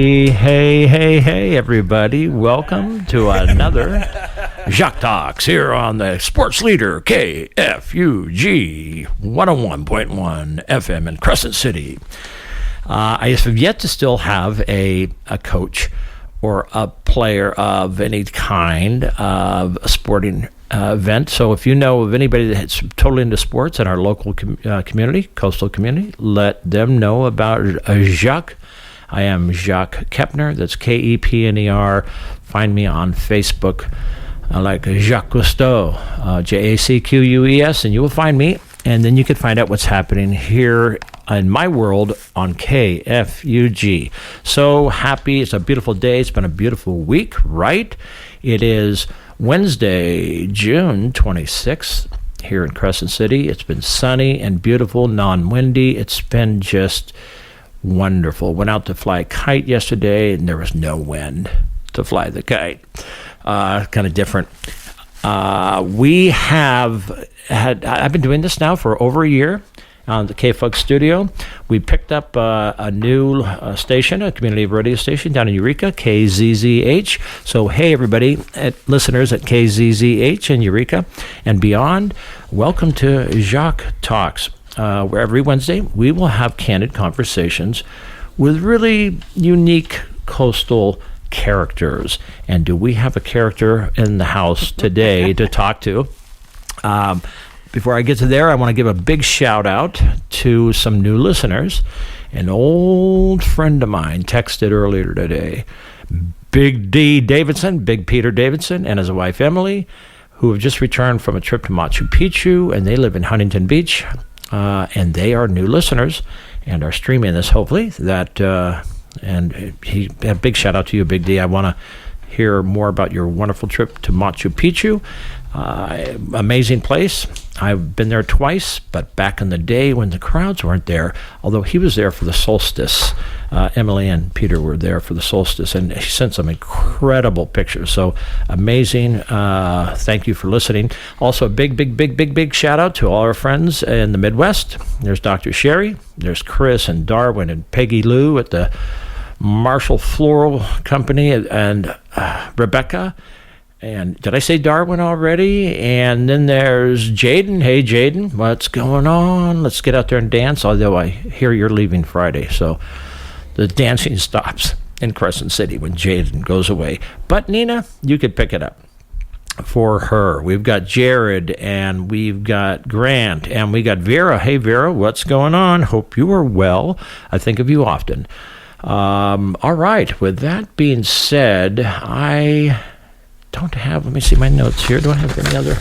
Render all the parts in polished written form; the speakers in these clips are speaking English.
Hey, everybody. Welcome to another Jacques Talks here on the Sports Leader KFUG 101.1 FM in Crescent City. I have yet to still have a coach or a player of any kind of a sporting event. So if you know of anybody that's totally into sports in our local community, coastal community, let them know about Jacques. I am Jacques Kepner. That's Kepner. Find me on Facebook like Jacques Cousteau, Jacques, and you will find me. And then you can find out what's happening here in my world on KFUG. So happy. It's a beautiful day. It's been a beautiful week, right? It is Wednesday, June 26th here in Crescent City. It's been sunny and beautiful, non-windy. It's been just wonderful. Went out to fly a kite yesterday, and there was no wind to fly the kite. Kind of different. I've been doing this now for over a year on the KFUG studio. We picked up a new station, a community radio station down in Eureka, KZZH. So, hey, everybody, listeners at KZZH in Eureka and beyond, welcome to Jacques Talks, where every Wednesday we will have candid conversations with really unique coastal characters. And do we have a character in the house today to talk to? Before I get to there, I want to give a big shout out to some new listeners. An old friend of mine texted earlier today, Big D Davidson, Big Peter Davidson, and his wife Emily, who have just returned from a trip to Machu Picchu, and they live in Huntington Beach, and they are new listeners and are streaming this, hopefully. And a big shout out to you, Big D. I want to hear more about your wonderful trip to Machu Picchu. Amazing place. I've been there twice, but back in the day when the crowds weren't there, although he was there for the solstice. Emily and Peter were there for the solstice, and he sent some incredible pictures. So amazing. Thank you for listening. Also, a big shout out to all our friends in the Midwest. There's Dr. Sherry. There's Chris and Darwin and Peggy Lou at the Marshall Floral Company, and Rebecca. And did I say Darwin already? And then there's Jaden. Hey, Jaden, what's going on? Let's get out there and dance, although I hear you're leaving Friday. So the dancing stops in Crescent City when Jaden goes away. But Nina, you could pick it up for her. We've got Jared, and we've got Grant, and we got Vera. Hey, Vera, what's going on? Hope you are well. I think of you often. All right. With that being said, I don't have, let me see my notes here. Do I have any other?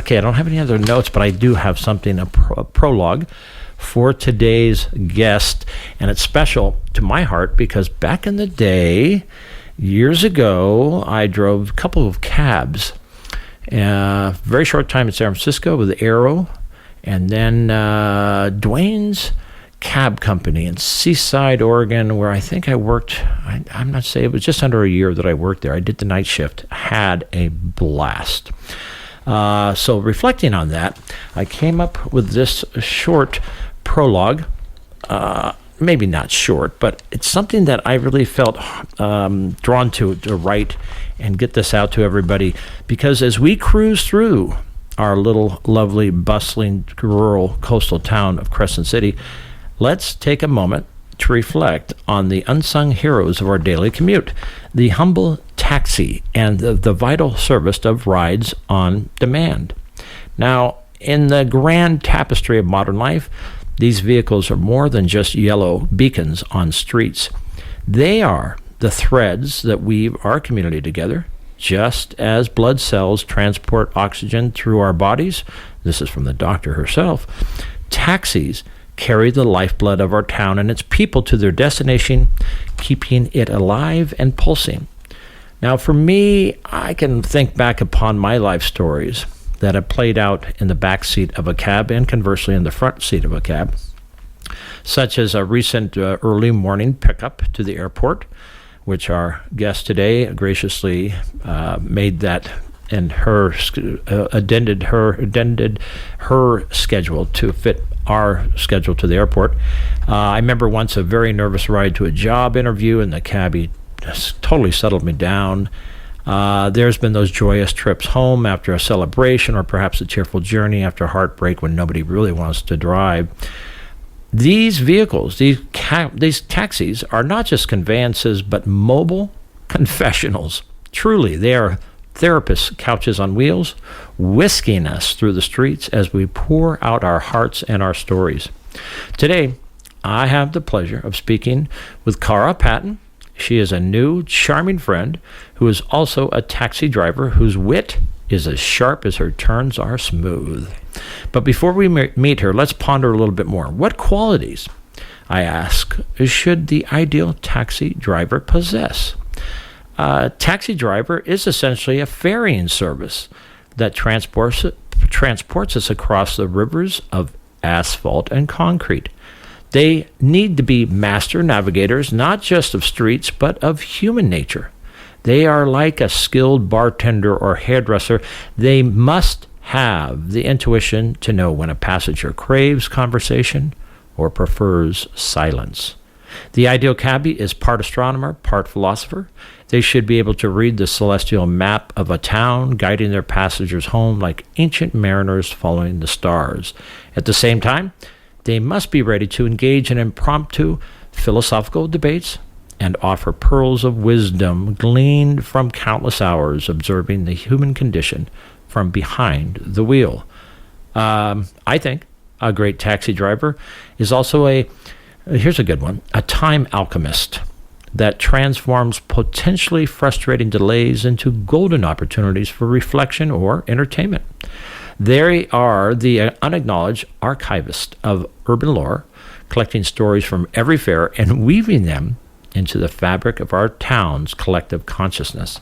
Okay, I don't have any other notes, but I do have something, a prologue for today's guest. And it's special to my heart because back in the day, years ago, I drove a couple of cabs. Very short time in San Francisco with Aero, and then Dwayne's cab company in Seaside, Oregon, where I think I worked. I'm not saying, it was just under a year that I worked there. I did the night shift, had a blast. So reflecting on that, I came up with this short prologue, maybe not short, but it's something that I really felt drawn to write and get this out to everybody, because as we cruise through our little lovely bustling rural coastal town of Crescent City, let's take a moment to reflect on the unsung heroes of our daily commute, the humble taxi and the vital service of rides on demand. Now, in the grand tapestry of modern life, these vehicles are more than just yellow beacons on streets. They are the threads that weave our community together, just as blood cells transport oxygen through our bodies. This is from the doctor herself. Taxis carry the lifeblood of our town and its people to their destination, keeping it alive and pulsing. Now, for me, I can think back upon my life stories that have played out in the back seat of a cab and conversely in the front seat of a cab, such as a recent early morning pickup to the airport, which our guest today graciously made that and her addended her schedule to fit our schedule to the airport. I remember once a very nervous ride to a job interview, and the cabbie just totally settled me down. There's been those joyous trips home after a celebration, or perhaps a cheerful journey after heartbreak when nobody really wants to drive. These vehicles, these taxis, are not just conveyances, but mobile confessionals. Truly, they are therapists' couches on wheels, whisking us through the streets as we pour out our hearts and our stories. Today, I have the pleasure of speaking with Cara Patten. She is a new, charming friend who is also a taxi driver whose wit is as sharp as her turns are smooth. But before we meet her, let's ponder a little bit more. What qualities, I ask, should the ideal taxi driver possess? A taxi driver is essentially a ferrying service that transports us across the rivers of asphalt and concrete. They need to be master navigators, not just of streets, but of human nature. They are like a skilled bartender or hairdresser. They must have the intuition to know when a passenger craves conversation or prefers silence. The ideal cabbie is part astronomer, part philosopher. They should be able to read the celestial map of a town, guiding their passengers home like ancient mariners following the stars. At the same time, they must be ready to engage in impromptu philosophical debates and offer pearls of wisdom gleaned from countless hours observing the human condition from behind the wheel. I think a great taxi driver is also here's a good one, a time alchemist that transforms potentially frustrating delays into golden opportunities for reflection or entertainment. They are the unacknowledged archivist of urban lore, collecting stories from every fare and weaving them into the fabric of our town's collective consciousness.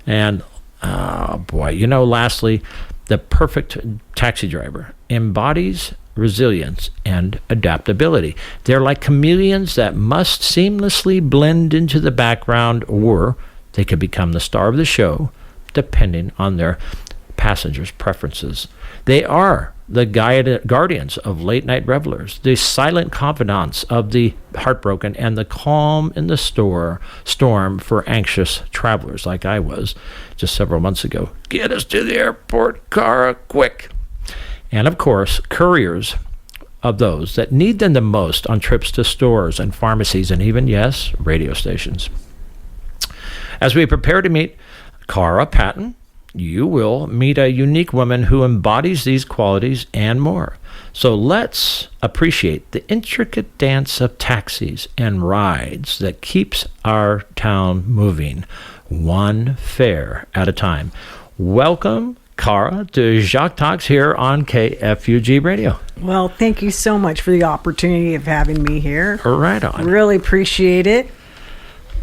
And, lastly, the perfect taxi driver embodies resilience and adaptability. They're like chameleons that must seamlessly blend into the background, or they could become the star of the show, depending on their passengers' preferences. They are the guardians of late-night revelers, the silent confidants of the heartbroken, and the calm in the storm for anxious travelers like I was just several months ago. Get us to the airport, Cara, quick! And, of course, couriers of those that need them the most on trips to stores and pharmacies and even, yes, radio stations. As we prepare to meet Cara Patten, you will meet a unique woman who embodies these qualities and more. So let's appreciate the intricate dance of taxis and rides that keeps our town moving, one fare at a time. Welcome, Cara, to Jacques Talks here on KFUG Radio. Well, thank you so much for the opportunity of having me here. Right on. Really appreciate it.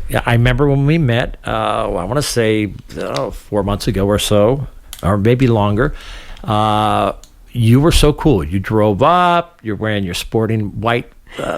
Yeah, I remember when we met, I want to say 4 months ago or so, or maybe longer. You were so cool. You drove up. You're wearing your sporting white,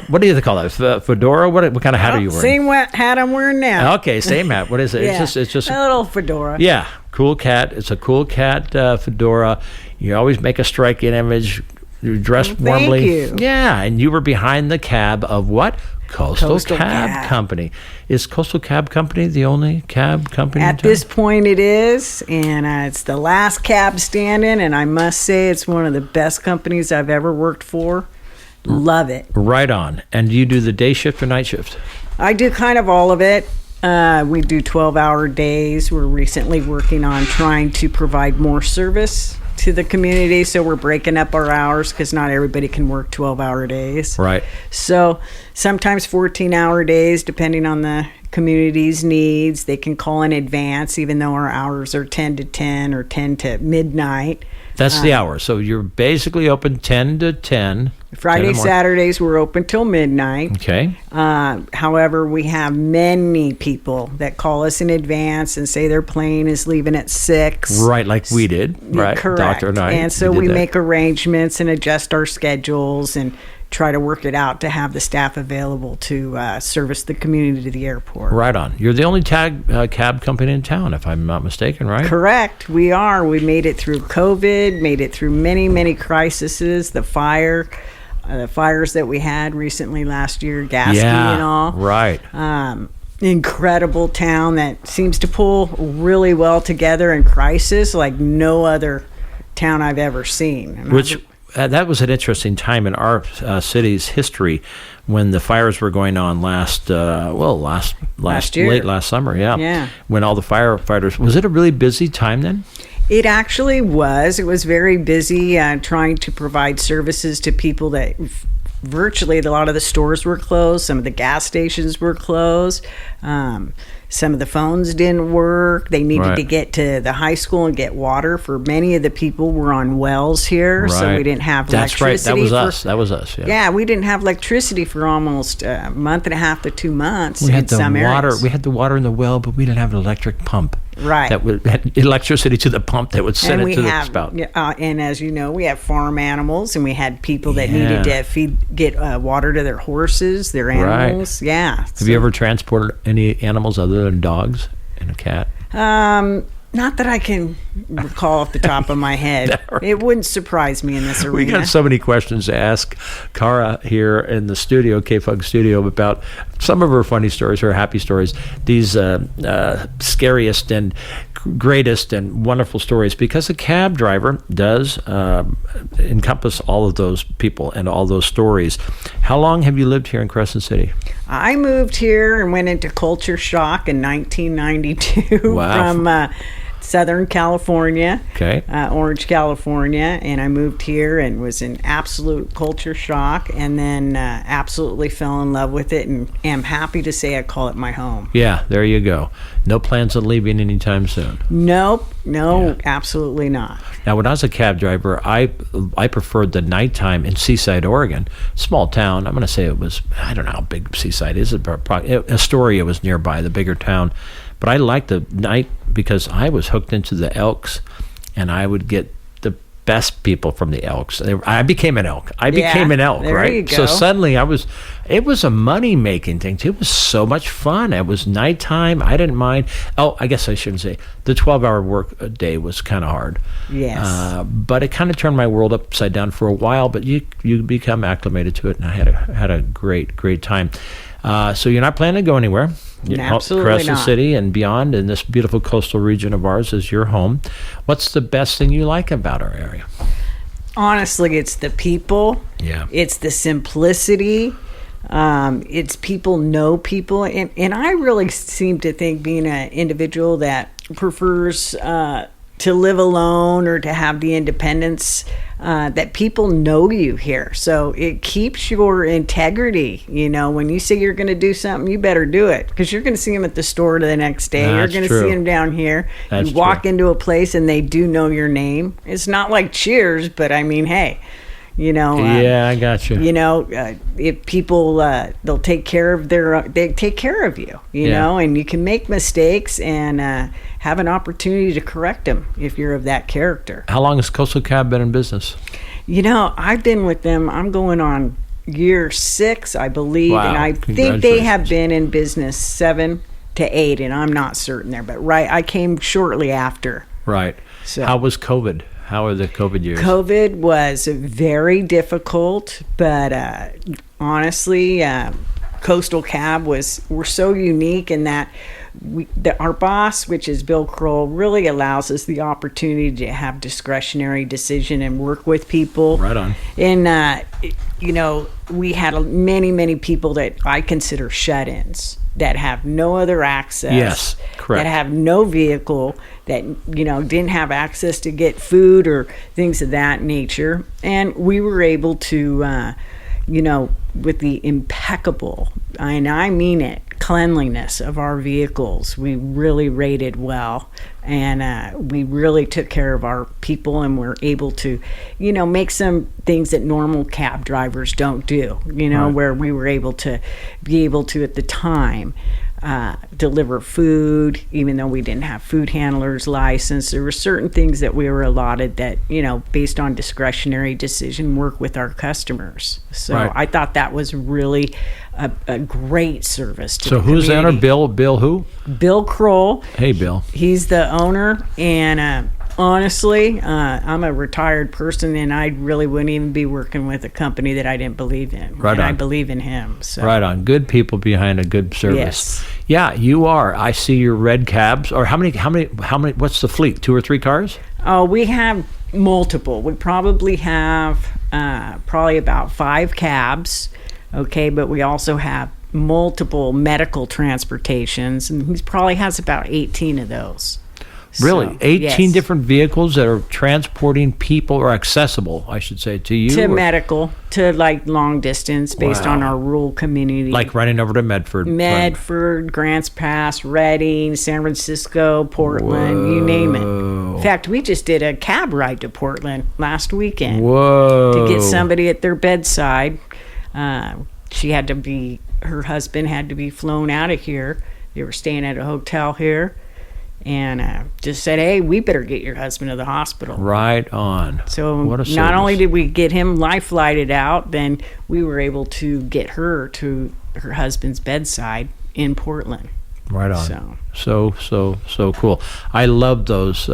what do you call that? Fedora? What kind of hat are you wearing? Same hat I'm wearing now. Okay, same hat. What is it? Yeah, it's just a little fedora. Yeah, cool cat. It's a cool cat fedora. You always make a striking image. You're dressed warmly. Thank you. Yeah, and you were behind the cab of what? Coastal Cab Company. Is Coastal Cab Company the only cab company At this point it is, and it's the last cab standing, and I must say it's one of the best companies I've ever worked for. Love it. Right on. And do you do the day shift or night shift? I do kind of all of it. We do 12-hour days. We're recently working on trying to provide more service to the community, so we're breaking up our hours because not everybody can work 12-hour days. Right. So sometimes 14-hour days, depending on the community's needs. They can call in advance, even though our hours are 10 to 10 or 10 to midnight. That's the hour. So you're basically open 10 to 10. Friday, Saturdays, we're open till midnight. Okay. However, we have many people that call us in advance and say their plane is leaving at 6. Right, like we did. Right. Correct. Doctor and I. And so we make arrangements and adjust our schedules and try to work it out to have the staff available to service the community to the airport. Right on. You're the only cab company in town, if I'm not mistaken, right? Correct. We are. We made it through COVID, made it through many, many crises, the fires that we had recently last year, Gasky and all. Right. Incredible town that seems to pull really well together in crisis like no other town I've ever seen. And that was an interesting time in our city's history when the fires were going on last year. Late last summer, Yeah. When all the firefighters, was it a really busy time then? It actually was. It was very busy trying to provide services to people that virtually a lot of the stores were closed. Some of the gas stations were closed. Some of the phones didn't work. They needed to get to the high school and get water. For many of the people were on wells here, so we didn't have electricity. That's right. That was us. Yeah, we didn't have electricity for almost a month and a half to 2 months in some areas. We had the water in the well, but we didn't have an electric pump. Right. That had electricity to the pump that would send it to the spout. And as you know, we have farm animals, and we had people that needed to get water to their horses, their animals. Right. Yeah. Have you ever transported any animals other than dogs and a cat? Not that I can recall off the top of my head. It wouldn't surprise me in this arena. We got so many questions to ask Cara here in the studio, KFUG studio, about some of her funny stories, her happy stories, these scariest and greatest and wonderful stories, because a cab driver does encompass all of those people and all those stories. How long have you lived here in Crescent City? I moved here and went into culture shock in 1992 from Southern California, Orange, California, and I moved here and was in absolute culture shock, and then absolutely fell in love with it, and am happy to say I call it my home. Yeah, there you go. No plans on leaving anytime soon? Nope, absolutely not. Now, when I was a cab driver, I preferred the nighttime in Seaside, Oregon, small town. I'm going to say it was, I don't know how big Seaside is. Astoria was nearby, the bigger town. But I liked the night because I was hooked into the Elks, and I would get the best people from the Elks. I became an Elk. There right? You go. So suddenly it was a money-making thing. It was so much fun. It was nighttime. I didn't mind. Oh, I guess I shouldn't say. The 12-hour work a day was kind of hard. Yes. But it kind of turned my world upside down for a while, but you become acclimated to it, and I had a great time. So you're not planning to go anywhere? Absolutely Crescent not. City and beyond, in this beautiful coastal region of ours, is your home. What's the best thing you like about our area? Honestly, it's the people. Yeah. It's the simplicity. It's people know people. And I really seem to think, being an individual that prefers to live alone or to have the independence, that people know you here. So it keeps your integrity. When you say you're going to do something, you better do it, because you're going to see them at the store the next day. You're going to see them down here. You walk into a place and they do know your name. It's not like Cheers, but I mean, hey, I got you. If people, they'll take care of they take care of you, and you can make mistakes and have an opportunity to correct them if you're of that character. How long has Coastal Cab been in business? I've been with them. I'm going on year 6, I believe, wow. And I think they have been in business 7 to 8, and I'm not certain there, but I came shortly after. Right. So, how was COVID? How are the COVID years? COVID was very difficult, but honestly, Coastal Cab we're so unique in that our boss, which is Bill Kroll, really allows us the opportunity to have discretionary decision and work with people. Right on. And we had many people that I consider shut-ins, that have no other access. Yes, correct. That have no vehicle, that didn't have access to get food or things of that nature. And we were able to with the impeccable, and I mean it, cleanliness of our vehicles, we really rated well, and we really took care of our people, and we're able to make some things that normal cab drivers don't do, right. Where we were able to at the time deliver food, even though we didn't have food handlers license. There were certain things that we were allotted that, based on discretionary decision, work with our customers. So Right. I thought that was really a great service to So the who's the owner? community. Bill who? Bill Kroll. Hey, Bill. He's the owner, and honestly, I'm a retired person, and I really wouldn't even be working with a company that I didn't believe in. Right and on. I believe in him. So. Right on. Good people behind a good service. Yes. Yeah, you are. I see your red cabs. Or how many, what's the fleet? 2 or 3 cars? Oh, we have multiple. We probably have probably about 5 cabs, okay, but we also have multiple medical transportations, and he probably has about 18 of those. Really? So, 18 yes. different vehicles that are transporting people, or accessible, I should say, to you? To or- medical, to like long distance based Wow. on our rural community. Like running over to Medford. Medford, Grants Pass, Redding, San Francisco, Portland, you name it. In fact, we just did a cab ride to Portland last weekend Whoa. to get somebody at their bedside. Her husband had to be flown out of here. They were staying at a hotel here, and just said, hey, we better get your husband to the hospital. Right on. So What a not service. only did we get him life flighted out, then we were able to get her to her husband's bedside in Portland. Right on. So So cool. I love those.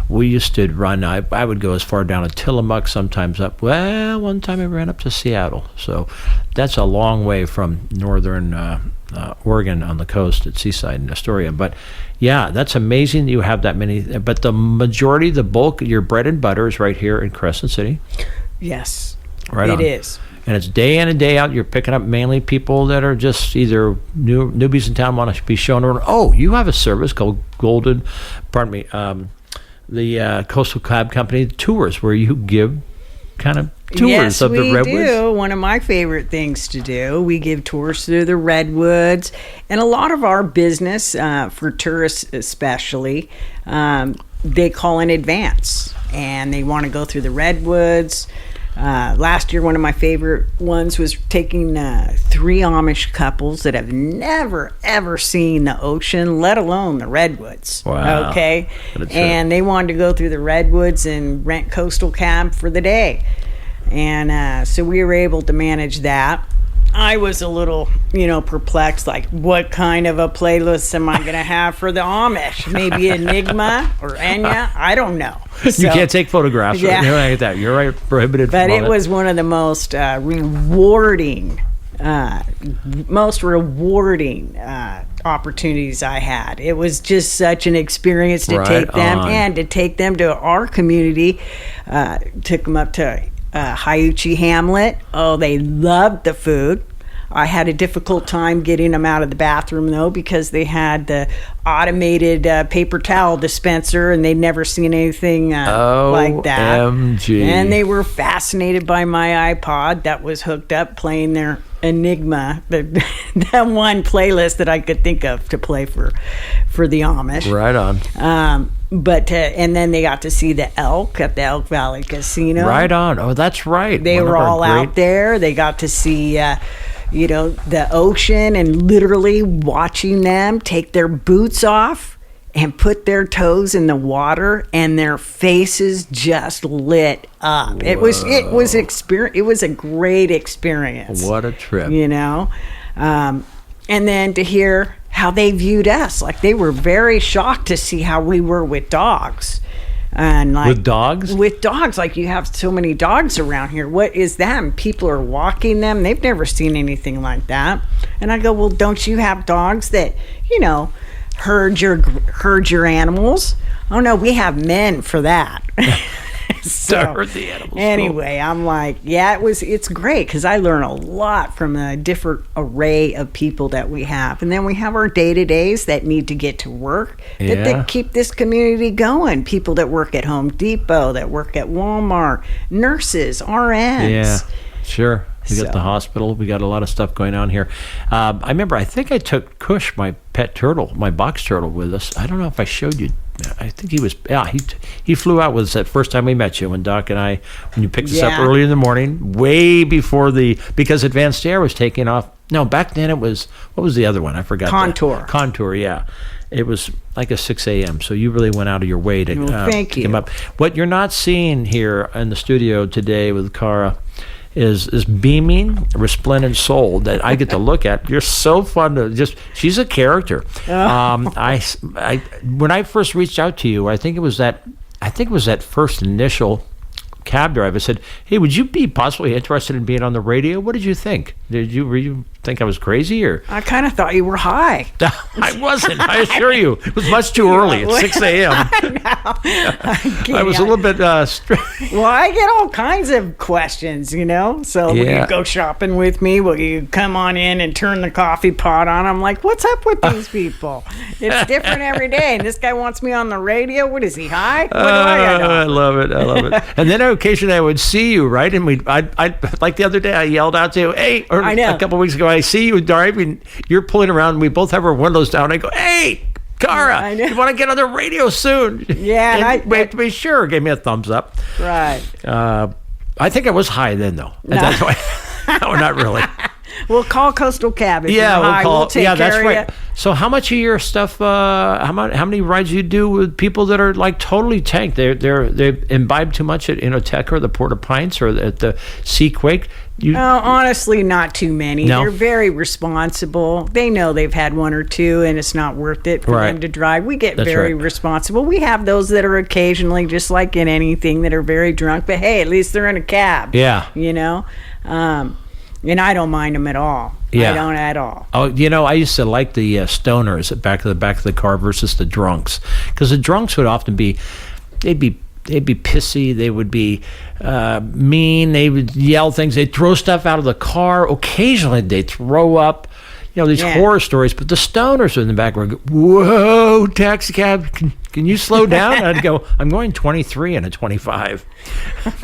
We used to run, I would go as far down to Tillamook, sometimes up. Well, one time I ran up to Seattle. So that's a long way from northern Oregon on the coast at Seaside and Astoria. But yeah, that's amazing you have that many. But the majority, the bulk, your bread and butter is right here in Crescent City. yes, Right on. it is. And it's day in and day out. You're picking up mainly people that are just either newbies in town, want to be shown around. Oh, you have a service called the Coastal Cab Company Tours, where you give kind of tours Yes, of the we redwoods. do. One of my favorite things to do. We give tours through the redwoods, and a lot of our business for tourists, especially, they call in advance, and they want to go through the redwoods. Last year, one of my favorite ones was taking 3 Amish couples that have never, ever seen the ocean, let alone the redwoods. Wow. Okay? What a trip. And they wanted to go through the redwoods and rent coastal cab for the day. And so we were able to manage that. I was a little, perplexed, like, what kind of a playlist am I going to have for the Amish? Maybe Enigma or Enya? I don't know. You So- can't take photographs. Yeah. Or anything like that. You're right, prohibited but from all it that. was one of the most rewarding opportunities I had. It was just such an experience to Right take them on. and to take them to our community. Took them up to Hiuchi Hamlet. Oh, they loved the food. I had a difficult time getting them out of the bathroom, though, because they had the automated paper towel dispenser, and they'd never seen anything like that. OMG. And they were fascinated by my iPod that was hooked up playing their Enigma, that one playlist that I could think of to play for the Amish. Right on. And then they got to see the elk at the Elk Valley Casino. Right on. Oh, that's right. They One of were our all out there. They got to see, the ocean, and literally watching them take their boots off and put their toes in the water, and their faces just lit up. It was a great experience. What a trip. And then to hear how they viewed us, like they were very shocked to see how we were with dogs. And like With dogs? With dogs, like you have so many dogs around here. What is that? And people are walking them. They've never seen anything like that. And I go, well, don't you have dogs that, herd your animals? Oh no, we have men for that. To herd the animals. Anyway, I'm like, yeah, it's great because I learn a lot from a different array of people that we have. And then we have our day-to-days that need to get to work, Yeah. that keep this community going. People that work at Home Depot, that work at Walmart, nurses, RNs. Yeah, sure. We got So- the hospital. We got a lot of stuff going on here. I remember, I think I took Kush, my pet turtle, my box turtle, with us. I don't know if I showed you I think he was. Yeah, he flew out with us that first time we met you when Doc and I, when you picked us up Yeah. early in the morning, way before because Advanced Air was taking off. No, back then it was, what was the other one? I forgot. Contour. Contour, yeah. It was like a 6 a.m. So you really went out of your way to thank pick him you. up. What you're not seeing here in the studio today with Cara is beaming, resplendent soul that I get to look at. You're so fun to she's a character. I when I first reached out to you, I think it was that first initial cab drive. I said, "Hey, would you be possibly interested in being on the radio?" What did you think? Were you think I was crazy, or? I kind of thought you were high. I wasn't. I assure you, it was much too early at 6 a.m. I was a little bit. Well, I get all kinds of questions, So will Yeah. you go shopping with me? Will you come on in and turn the coffee pot on? I'm like, what's up with these people? It's different every day. And this guy wants me on the radio. What is he, high? What do I know? I love it. And then occasionally I would see you, right? And I like the other day I yelled out to you, "Hey!" Or I know. a couple of weeks ago, I see you driving. You're pulling around. And we both have our windows down. I go, "Hey, Cara, I know. you want to get on the radio soon?" Yeah, and we have to be sure. Gave me a thumbs up. Right. I think I was high then, though. No. That's why. No, not really. We'll call Coastal Cab if you're high. We'll take yeah, that's care right. of you. So, how much of your stuff? How many rides you do with people that are like totally tanked? They imbibe too much at Inoteca or the Port of Pints or at the Seaquake. Honestly, not too many. No? They're very responsible. They know they've had one or two, and it's not worth it for Right. them to drive. We get That's very right. responsible. We have those that are occasionally, just like in anything, that are very drunk. But hey, at least they're in a cab. Yeah. And I don't mind them at all. Yeah. I don't at all. Oh, I used to like the stoners at back of the car versus the drunks, because the drunks would often they'd be pissy, they would be mean, they would yell things, they'd throw stuff out of the car. Occasionally they'd throw up, these Yeah. horror stories. But the stoners in the back were, "Whoa, taxi cab, can you slow down?" And I'd go, "I'm going 23 and a 25."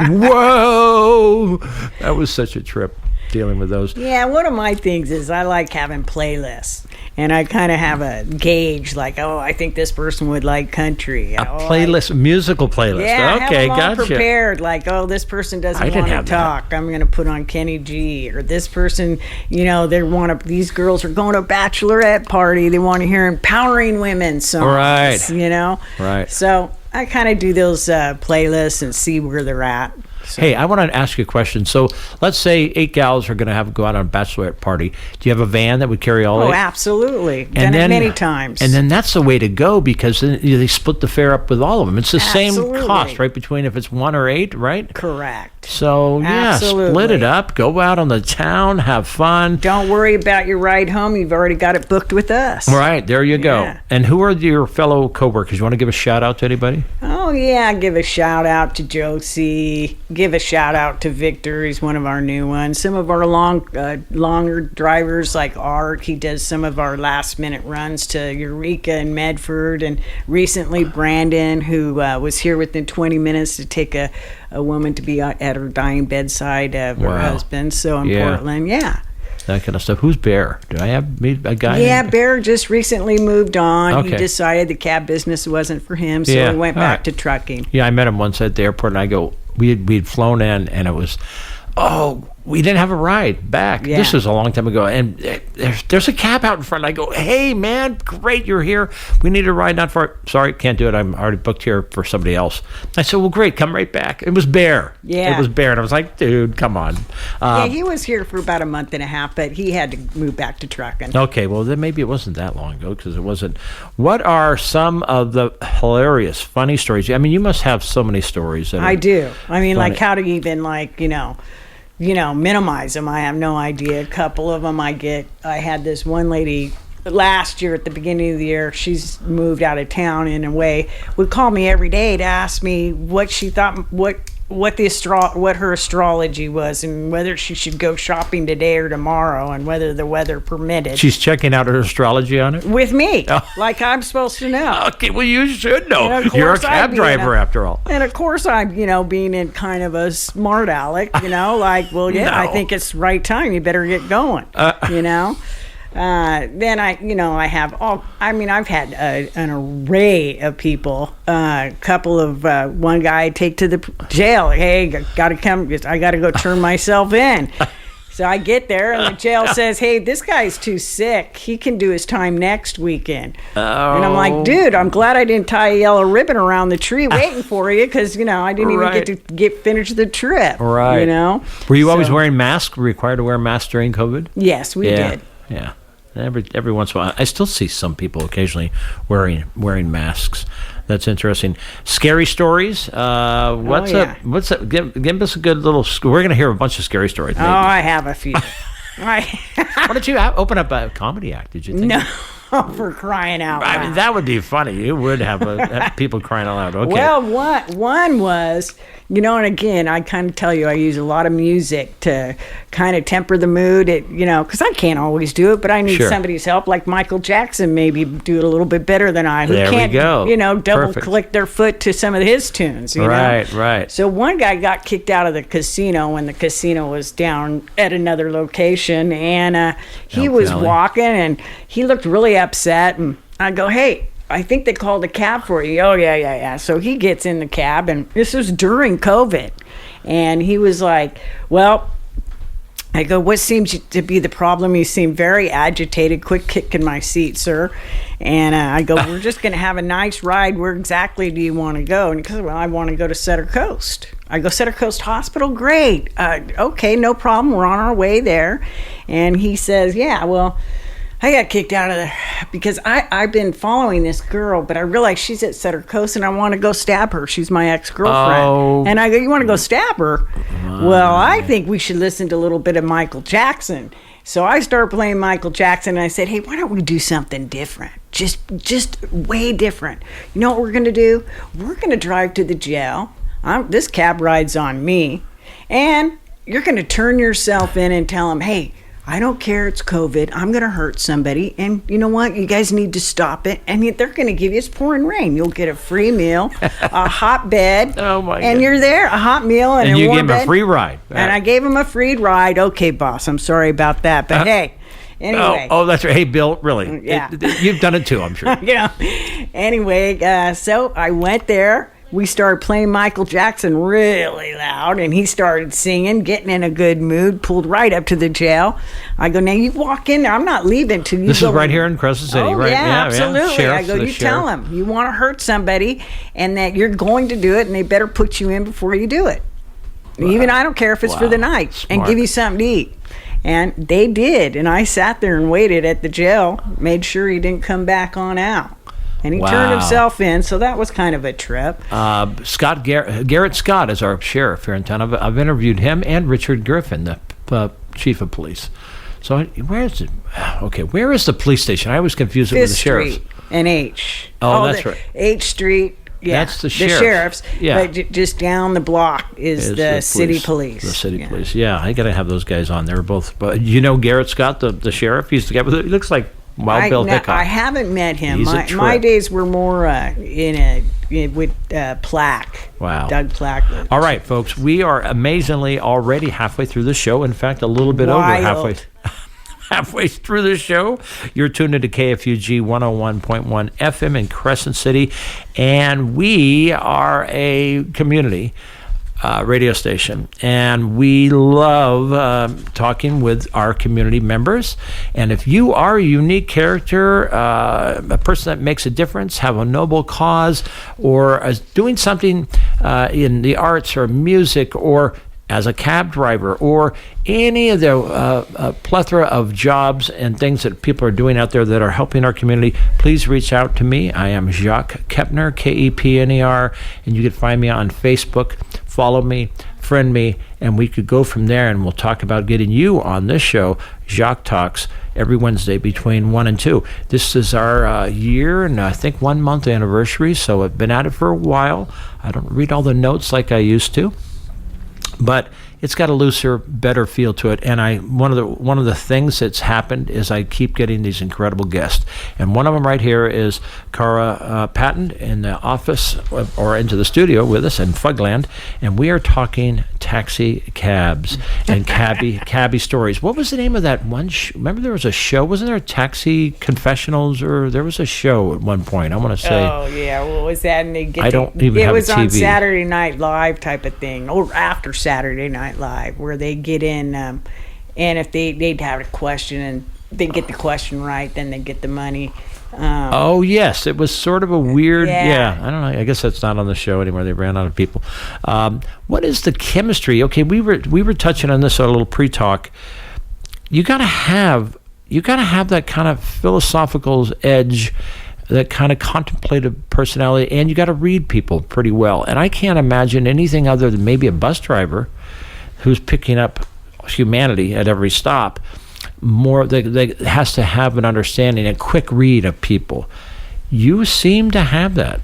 Whoa, that was such a trip dealing with those. Yeah, one of my things is I like having playlists, and I kind of have a gauge, like, I think this person would like country. A playlist, a musical playlist. Yeah, Okay, I have them all gotcha. prepared. Like, this person I doesn't didn't want to have that. talk. I'm going to put on Kenny G. Or this person, these girls are going to a bachelorette party. They want to hear empowering women songs. Right. Right. So I kind of do those playlists and see where they're at. So. Hey, I want to ask you a question. So let's say 8 gals are going to go out on a bachelorette party. Do you have a van that would carry all 8? Oh, absolutely. Done it many times. And then that's the way to go, because then they split the fare up with all of them. It's the same cost, right, between if it's 1 or 8, right? Correct. So, yeah, split it up. Go out on the town. Have fun. Don't worry about your ride home. You've already got it booked with us. Right, there you go. Yeah. And who are your fellow coworkers? You want to give a shout out to anybody? Oh, yeah. Give a shout out to Josie. Give a shout out to Victor. He's one of our new ones. Some of our longer drivers, like Art, he does some of our last minute runs to Eureka and Medford. And recently Brandon, who was here within 20 minutes to take a woman to be at her dying bedside of her husband. So in Portland, yeah. That kind of stuff. Who's Bear? Do I have a guy? Yeah, Bear just recently moved on. Okay. He decided the cab business wasn't for him, so he went back to trucking. Yeah, I met him once at the airport, and I go, we'd flown in, and it was, we didn't have a ride back. Yeah. This was a long time ago, and there's a cab out in front. I go, "Hey, man, great, you're here. We need a ride, not far." "Sorry, can't do it. I'm already booked here for somebody else." I said, "Well, great, come right back." It was Bear. Yeah. It was Bear, and I was like, "Dude, come on." Yeah, he was here for about a month and a half, but he had to move back to trucking. Okay, well, then maybe it wasn't that long ago, because it wasn't. What are some of the hilarious, funny stories? I mean, you must have so many stories. That I do. I mean, funny. like how to even minimize them. I have no idea. A couple of them I had this one lady last year at the beginning of the year. She's moved out of town in a way, would call me every day to ask me what she thought, what her astrology was, and whether she should go shopping today or tomorrow, and whether the weather permitted. She's checking out her astrology on it? With me, like I'm supposed to know. Okay, well, you should know. And of You're a course cab I'd be driver, after all. And of course I'm, being in kind of a smart aleck, like, well, yeah, No. I think it's the right time. You better get going, Then I have I've had an array of people. A couple of one guy I take to the jail. Hey, gotta come. I gotta go turn myself in. So I get there, and the jail says, hey, this guy's too sick. He can do his time next weekend. Oh. And I'm like, dude, I'm glad I didn't tie a yellow ribbon around the tree waiting for you, because, I didn't even get to finish the trip. Right. Were you always wearing masks, required to wear masks during COVID? Yes, we did. Yeah. Every once in a while. I still see some people occasionally wearing masks. That's interesting. Scary stories. What's up? Give us a good little. We're going to hear a bunch of scary stories. Maybe. I have a few. Why don't you open up a comedy act? Did you think? No. For crying out loud. I mean, that would be funny. You would have people crying out loud. Okay. Well, one was, and again, I kind of tell you, I use a lot of music to kind of temper the mood. Because I can't always do it, but I need somebody's help. Like Michael Jackson, maybe do it a little bit better than I. Who there can't, we go. Double click their foot to some of his tunes. Right. So one guy got kicked out of the casino when the casino was down at another location, and he was walking, and he looked really upset, and I go, hey, I think they called a cab for you. Oh, yeah. So he gets in the cab, and this was during COVID, and he was like, well, I go, what seems to be the problem? He seemed very agitated. Quick kick in my seat, sir. And I go, we're just going to have a nice ride. Where exactly do you want to go? And he goes, well, I want to go to Sutter Coast. I go, Sutter Coast Hospital? Great. Okay, no problem. We're on our way there. And he says, yeah, well, I got kicked out of there because I've been following this girl, but I realized she's at Sutter Coast, and I want to go stab her. She's my ex-girlfriend. Oh. And I go, you want to go stab her? Well, I think we should listen to a little bit of Michael Jackson. So I started playing Michael Jackson, and I said, hey, why don't we do something different? Just way different. You know what we're going to do? We're going to drive to the jail. This cab ride's on me. And you're going to turn yourself in and tell them, hey, I don't care, it's COVID, I'm going to hurt somebody, and you know what, you guys need to stop it, and they're going to give you, it's pouring rain, you'll get a free meal, a hot bed, and you're there, a hot meal, and you warm gave him a free ride. And I gave him a free ride. Okay, boss, I'm sorry about that, but hey, anyway. Oh, that's right. Hey, Bill, really? Yeah. You've done it too, I'm sure. Anyway, so I went there. We started playing Michael Jackson really loud, and he started singing, getting in a good mood, pulled right up to the jail. I go, now you walk in there. I'm not leaving till you This go. Is right here in Crescent City, right? Yeah, absolutely. Sheriff, I go, you tell them you want to hurt somebody and that you're going to do it, and they better put you in before you do it. Wow. Even I don't care if it's for the night. Smart. And give you something to eat. And they did, and I sat there and waited at the jail, made sure he didn't come back on out. And he turned himself in, so that was kind of a trip. Garrett Scott is our sheriff here in town. I've interviewed him and Richard Griffin, the chief of police. So where is it? Okay, where is the police station? I always confuse it with the sheriff's. Street and H. Oh, that's right. H Street. Yeah, that's the sheriff. Sheriff's. Yeah. But just down the block is the city police. The city police. Yeah, I got to have those guys on. They're both. But you know Garrett Scott, the sheriff. He's the guy. He looks like Wild Bill Hickok. I haven't met him. He's my days were more with Plack. Wow. Doug Plack. All right, folks. We are amazingly already halfway through the show. In fact, a little bit over halfway through the show. You're tuned into KFUG 101.1 FM in Crescent City, and we are a community radio station, and we love talking with our community members. And if you are a unique character, a person that makes a difference, have a noble cause, or is doing something in the arts or music, or as a cab driver, or any of the plethora of jobs and things that people are doing out there that are helping our community, please reach out to me. I am Jacques Kepner, Kepner, and you can find me on Facebook. Follow me, friend me, and we could go from there, and we'll talk about getting you on this show, Jacques Talks, every Wednesday between 1 and 2. This is our year and I think 1 month anniversary, so I've been at it for a while. I don't read all the notes like I used to. But it's got a looser, better feel to it. And one of the things that's happened is I keep getting these incredible guests, and one of them right here is Cara Patten in the office or into the studio with us in Fugland, and we are talking taxi cabs and cabbie stories. What was the name of that one? Remember there was a show? Wasn't there Taxi Confessionals, or there was a show at one point? I want to say. Oh yeah, what was that? And they get I don't even have it was a TV. on Saturday Night Live type of thing, or after Saturday Night Live, where they get in, and if they'd have a question and they get the question right, then they get the money. Oh yes, it was sort of a weird. Yeah. I don't know. I guess that's not on the show anymore. They ran out of people. What is the chemistry? Okay, we were touching on this a little pre-talk. You got to have that kind of philosophical edge, that kind of contemplative personality, and you got to read people pretty well. And I can't imagine anything other than maybe a bus driver who's picking up humanity at every stop. More that has to have an understanding, a quick read of people. You seem to have that,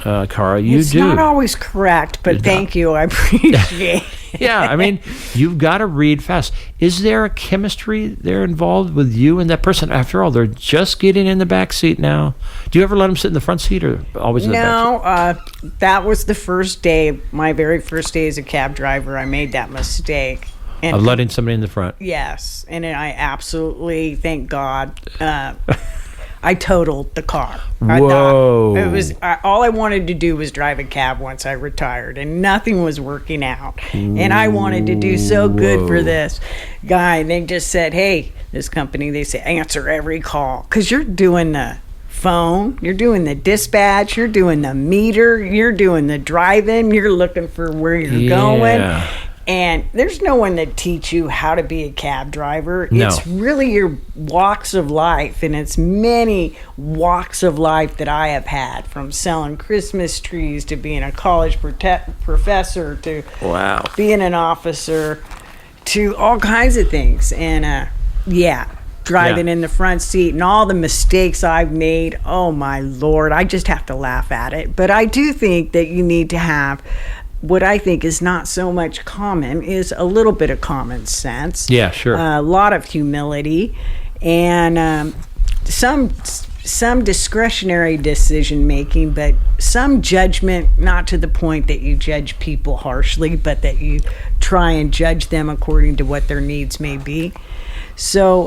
Cara. You it's do. It's not always correct, but thank you. I appreciate it. Yeah, I mean, you've got to read fast. Is there a chemistry there involved with you and that person? After all, they're just getting in the back seat now. Do you ever let them sit in the front seat, or always in the back seat? No, that was the first day, my very first day as a cab driver. I made that mistake. Of letting somebody in the front? Yes, and I absolutely, thank God, I totaled the car. I Whoa. thought it was all I wanted to do was drive a cab once I retired, and nothing was working out. And I wanted to do so good for this guy. And they just said, hey, this company, they say, answer every call, because you're doing the phone, you're doing the dispatch, you're doing the meter, you're doing the drive-in, you're looking for where you're going. And there's no one that teach you how to be a cab driver. No. It's really your walks of life, and it's many walks of life that I have had, from selling Christmas trees to being a college professor to being an officer to all kinds of things. And driving in the front seat and all the mistakes I've made. Oh my Lord, I just have to laugh at it. But I do think that you need to have what I think is not so much common is a little bit of common sense. Yeah, sure. A lot of humility, and some discretionary decision making, but some judgment, not to the point that you judge people harshly, but that you try and judge them according to what their needs may be. So,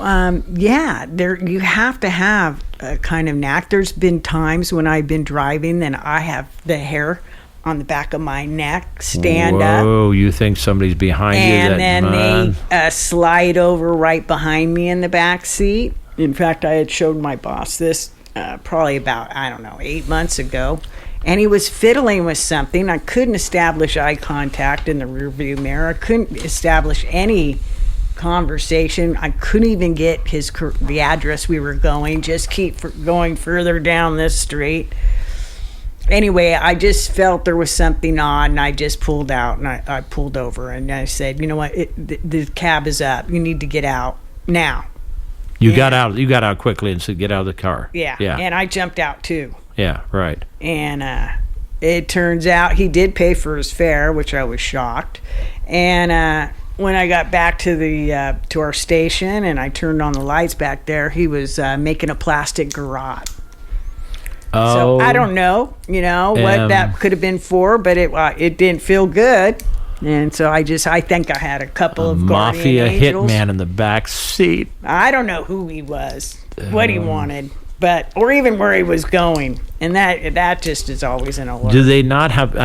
you have to have a kind of knack. There's been times when I've been driving and I have the hair on the back of my neck stand up. Whoa, you think somebody's behind you? And then they slide over right behind me in the back seat. In fact, I had showed my boss this probably about, 8 months ago. And he was fiddling with something. I couldn't establish eye contact in the rearview mirror. I couldn't establish any conversation. I couldn't even get the address we were going. Just keep going further down this street. Anyway, I just felt there was something odd, and I just pulled out, and I pulled over, and I said, you know what, the cab is up. You need to get out now. You got out quickly and said, get out of the car. Yeah. And I jumped out too. Yeah, right. And it turns out he did pay for his fare, which I was shocked. And when I got back to our station and I turned on the lights back there, he was making a plastic garrote. So I don't know, what that could have been for, but it didn't feel good. And so I think I had a couple of mafia guardian angels. Hitman in the back seat. I don't know who he was, what he wanted, or even where he was going. And that just is always an alert. Do they not have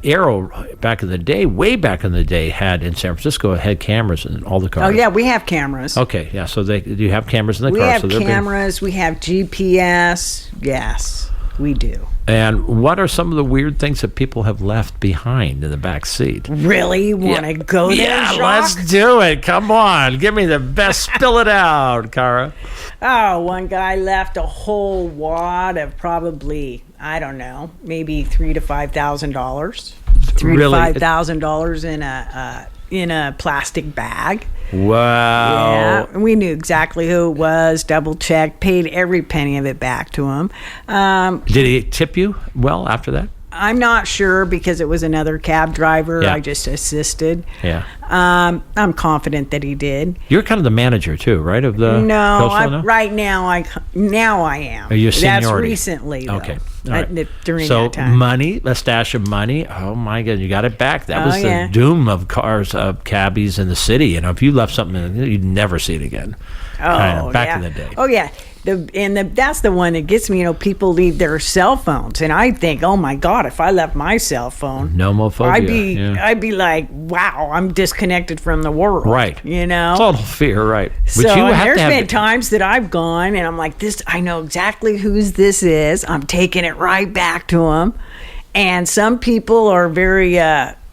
Arrow back in the day, way back in the day, had in San Francisco had cameras in all the cars? Oh yeah, we have cameras. Okay, yeah. So do you have cameras in the car? We have cameras. We have GPS. Yes, we do. And what are some of the weird things that people have left behind in the back seat? Really? You want to go there, Yeah, Jacques? let's do it. Come on. Give me the best. Spill it out, Cara. Oh, one guy left a whole wad of probably, I don't know, maybe $3,000 to $5,000. $3,000 to $5,000 in a plastic bag. Wow. Yeah, and we knew exactly who it was, double checked, paid every penny of it back to him. Did he tip you well after that? I'm not sure because it was another cab driver. Yeah. I just assisted. Yeah. I'm confident that he did. You're kind of the manager too, right? Of the No, coastal now? right now I am. Are you That's seniority? recently, though. Okay. All right. During So that time. money, a stash of money. Oh my God, you got it back. That was the yeah. doom of cars, of cabbies in the city. If you left something, you'd never see it again. Back in the day. Oh yeah. That's the one that gets me. People leave their cell phones, and I think, oh my God, if I left my cell phone, Nomophobia. I'd be like, wow, I'm disconnected from the world. Right. Total fear, right? So there's been times that I've gone and I'm like, this. I know exactly whose this is. I'm taking it right back to them, and some people are very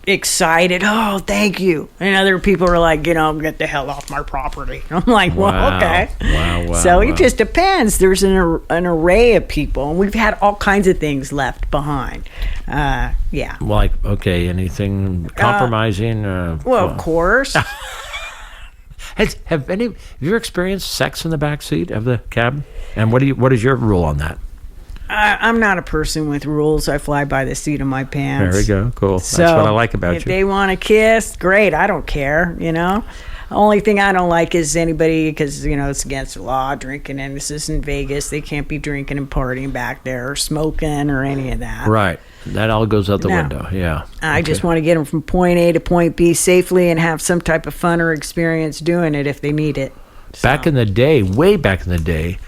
excited. Oh, thank you. And other people are like, get the hell off my property. I'm like, well, okay. Wow. So it just depends. There's an array of people, and we've had all kinds of things left behind. Yeah. Like, okay, anything compromising? Of course. Have you experienced sex in the back seat of the cab? And what is your rule on that? I'm not a person with rules. I fly by the seat of my pants. There we go. Cool. So That's what I like about you. If they want to kiss, great. I don't care, The only thing I don't like is anybody, because, it's against the law, drinking, and this is in Vegas. They can't be drinking and partying back there or smoking or any of that. Right. That all goes out the window. Yeah. I just want to get them from point A to point B safely and have some type of fun or experience doing it if they need it. Back in the day, way back in the day,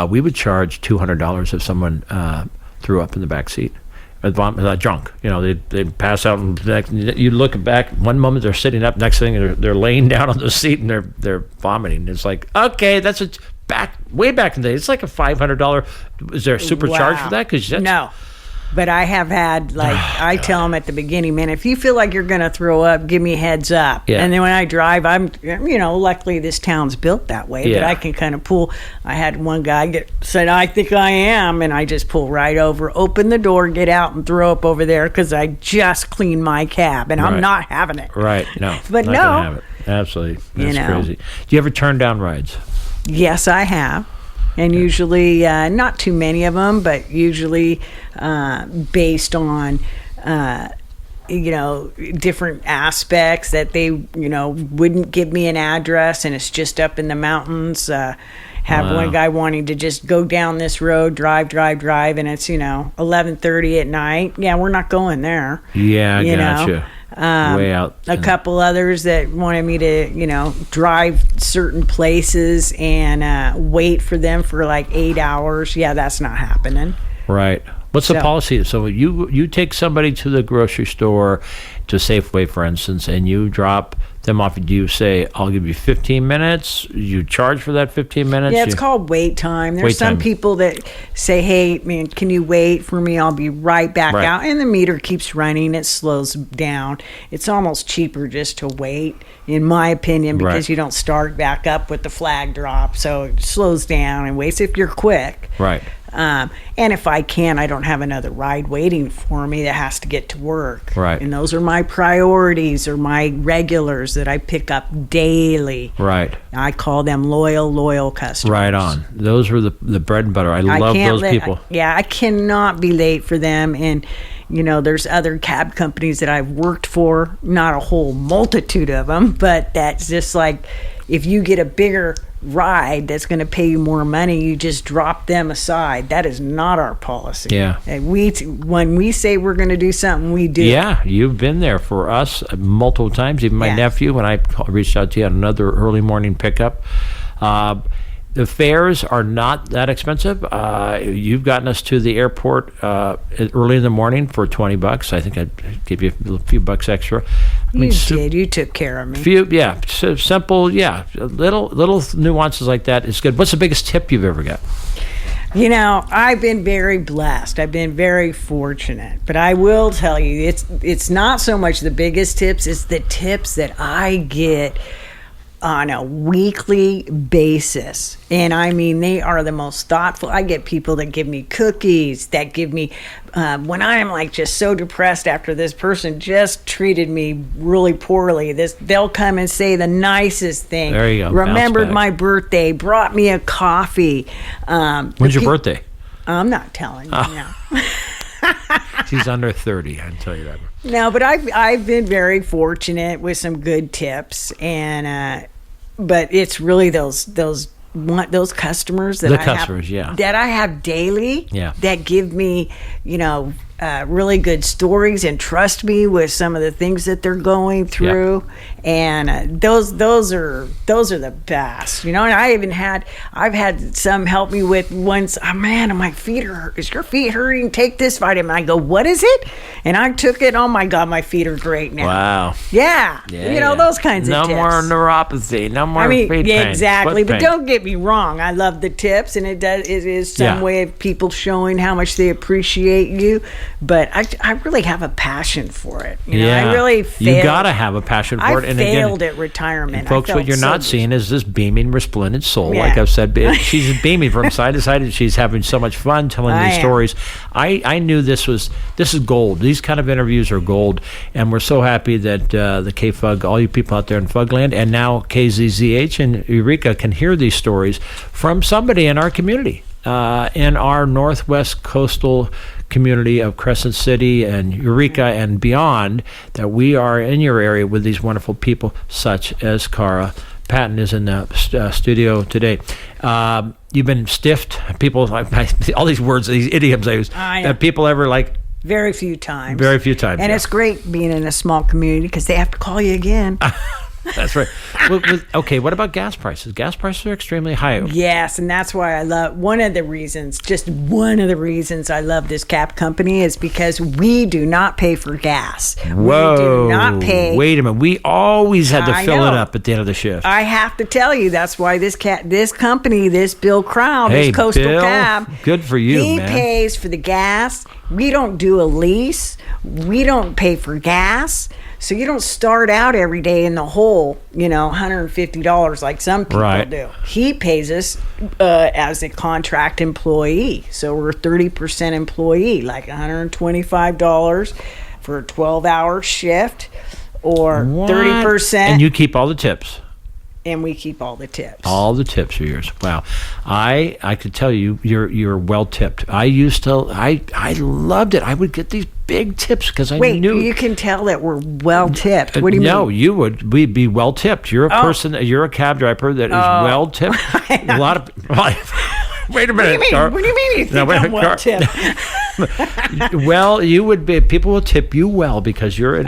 we would charge $200 if someone threw up in the back seat, drunk. They'd pass out, and you look back. One moment they're sitting up, next thing they're laying down on the seat and they're vomiting. It's like, okay, that's way back in the day. It's like a $500. Is there a supercharge for that? No. But I have had, I tell them at the beginning, man, if you feel like you're going to throw up, give me a heads up. Yeah. And then when I drive, I'm, luckily this town's built that way, but I can kind of pull. I had one guy said, I think I am. And I just pull right over, open the door, get out and throw up over there because I just cleaned my cab and I'm not having it. Right. No. But not no. gonna have it. Absolutely. That's crazy. Do you ever turn down rides? Yes, I have. And usually, not too many of them, but usually based on, different aspects that they, wouldn't give me an address and it's just up in the mountains. One guy wanting to just go down this road, drive, and it's, 11:30 at night. Yeah, we're not going there. Yeah, I gotcha. Way out. A couple others that wanted me to, drive certain places and wait for them for like 8 hours. Yeah, that's not happening. Right. What's the policy? So you take somebody to the grocery store, to Safeway, for instance, and you drop them off. Do you say, I'll give you 15 minutes? You charge for that 15 minutes? Yeah, it's called wait time. There's some people that say, hey, man, can you wait for me? I'll be right back out. And the meter keeps running. It slows down. It's almost cheaper just to wait, in my opinion, because you don't start back up with the flag drop. So it slows down and waits if you're quick. Right. And if I can, I don't have another ride waiting for me that has to get to work. Right. And those are my priorities or my regulars that I pick up daily. Right. I call them loyal customers. Right on. Those were the bread and butter. I love those people. I cannot be late for them. And, there's other cab companies that I've worked for, not a whole multitude of them, but that's just like, if you get a bigger ride that's going to pay you more money, you just drop them aside. That is not our policy. Yeah. And when we say we're going to do something, we do. Yeah, you've been there for us multiple times. Even my nephew, when I reached out to you on another early morning pickup. The fares are not that expensive. You've gotten us to the airport early in the morning for $20. I think I'd give you a few bucks extra. You did. You took care of me. Simple. Yeah, little nuances like that is good. What's the biggest tip you've ever got? I've been very blessed. I've been very fortunate. But I will tell you, it's not so much the biggest tips. It's the tips that I get on a weekly basis. And I mean, they are the most thoughtful. I get people that give me cookies, that give me, when I am like just so depressed after this person just treated me really poorly, they'll come and say the nicest thing. There you go. Remembered my birthday, brought me a coffee. When's your birthday? I'm not telling you now. She's under 30, I can tell you that. No, but I've been very fortunate with some good tips, and but it's really those customers that that I have daily, that give me, really good stories and trust me with some of the things that they're going through, and those are the best, And I've had some help me with once. Oh man, my feet hurt. Is your feet hurting? Take this vitamin. I go, what is it? And I took it. Oh my God, my feet are great now. Wow. Yeah. Those kinds of tips. No more neuropathy. No more feet pain. Exactly. But don't get me wrong. I love the tips, and it is some way of people showing how much they appreciate you. But I really have a passion for it. I really failed. You got to have a passion for it. And failed at retirement. And folks, what you're not seeing is this beaming, resplendent soul. Yeah. Like I've said, she's beaming from side to side, and she's having so much fun telling these stories. I knew this is gold. These kind of interviews are gold, and we're so happy that the KFUG, all you people out there in Fugland, and now KZZH and Eureka can hear these stories from somebody in our community, in our northwest coastal community of Crescent City and Eureka and beyond, that we are in your area with these wonderful people such as Cara. Patten is in the studio today. You've been stiffed. People, all these words, these idioms I use. Have people ever Very few times. Very few times. And it's great being in a small community because they have to call you again. That's right. Okay, what about gas prices? Gas prices are extremely high. Yes, and that's why I love, one of the reasons I love this cap company is because we do not pay for gas. Whoa. We do not pay. Wait a minute. We always had to fill it up at the end of the shift. I have to tell you, that's why this company, this Bill Crown, this Coastal Bill, Cab. good for you, he man. He pays for the gas. We don't do a lease. We don't pay for gas. So you don't start out every day in the hole, $150 like some people do. He pays us as a contract employee. So we're 30% employee, like $125 for a 12-hour shift, or 30%. And you keep all the tips. And we keep all the tips. All the tips are yours. Wow. I could tell you're well tipped. I loved it. I would get these big tips because I knew. Wait, you can tell that we're well tipped. What do you mean? No, we'd be well tipped. You're a person, you're a cab driver that is well tipped. A lot of wait a minute. What do you mean you think I'm well tipped? Well, you would be. People will tip you well because you're a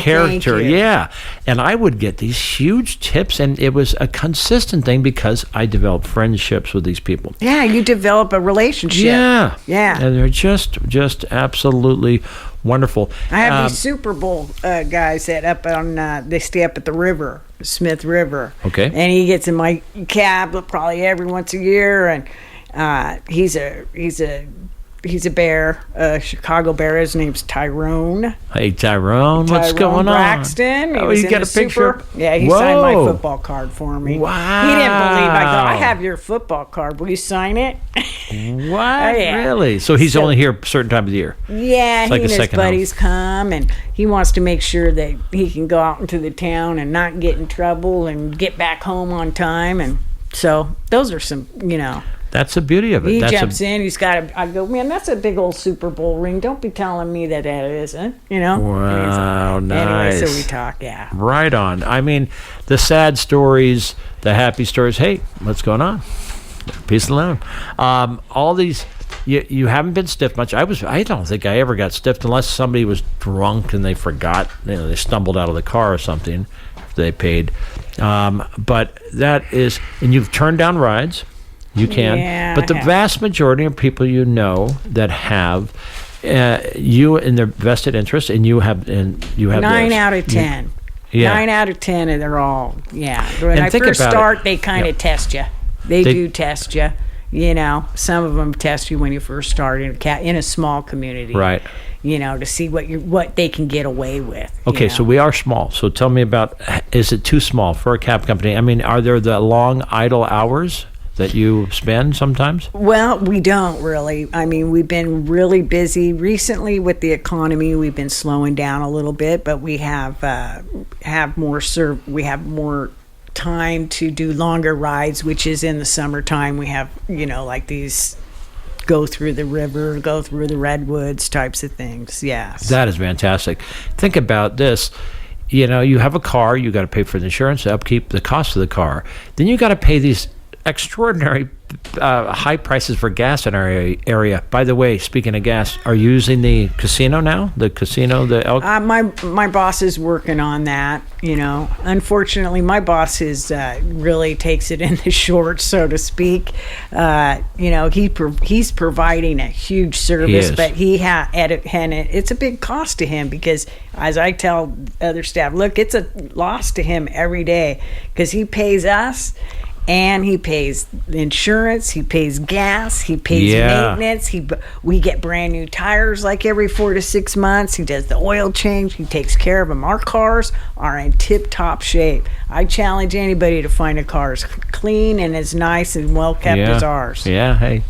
character. Thank you. Yeah, and I would get these huge tips, and it was a consistent thing because I developed friendships with these people. Yeah, you develop a relationship. Yeah, yeah, and they're just absolutely wonderful. I have these Super Bowl guys that up on. They stay up at the river, Smith River. Okay, and he gets in my cab probably every once a year, and he's a bear, a Chicago bear. His name's Tyrone. Hey, Tyrone, what's going on? Braxton. You got a picture? Yeah, he signed my football card for me. Wow. He didn't believe. I go, I have your football card. Will you sign it? What? Really? So he's only here a certain time of the year? Yeah, he and his buddies come, and he wants to make sure that he can go out into the town and not get in trouble and get back home on time. And so those are some, That's the beauty of it. He jumps in. He's got I go, man, that's a big old Super Bowl ring. Don't be telling me that isn't. Wow, nice. Anyway, so we talk. Yeah. Right on. I mean, the sad stories, the happy stories. Hey, what's going on? Peace and love. All these. You haven't been stiffed much. I don't think I ever got stiffed unless somebody was drunk and they forgot. They stumbled out of the car or something. If they paid. But that is, and you've turned down rides. You can, but the vast majority of people that have you in their vested interest, and you have 9 out of 10. 9 out of 10, and they're all When I first start, they kind of test you. They do test you. Some of them test you when you first start in a small community, right? To see what they can get away with. Okay, so we are small. So tell me about: is it too small for a cab company? I mean, are there the long idle hours that you spend sometimes? Well, we don't really. I mean, we've been really busy recently with the economy. We've been slowing down a little bit, but we have more time to do longer rides, which is in the summertime. We have like these go through the river, go through the redwoods types of things. Yes. That is fantastic. Think about this. You have a car, you got to pay for the insurance, the upkeep, the cost of the car. Then you got to pay these extraordinary high prices for gas in our area. By the way, speaking of gas, are you using the casino now? The casino, the Elk? My boss is working on that. Unfortunately, my boss is really takes it in the short, so to speak. He's providing a huge service, but and it's a big cost to him because, as I tell other staff, look, it's a loss to him every day because he pays us. And he pays insurance, he pays gas, he pays maintenance. We get brand new tires like every 4 to 6 months. He does the oil change. He takes care of them. Our cars are in tip-top shape. I challenge anybody to find a car as clean and as nice and well-kept as ours. Yeah, hey.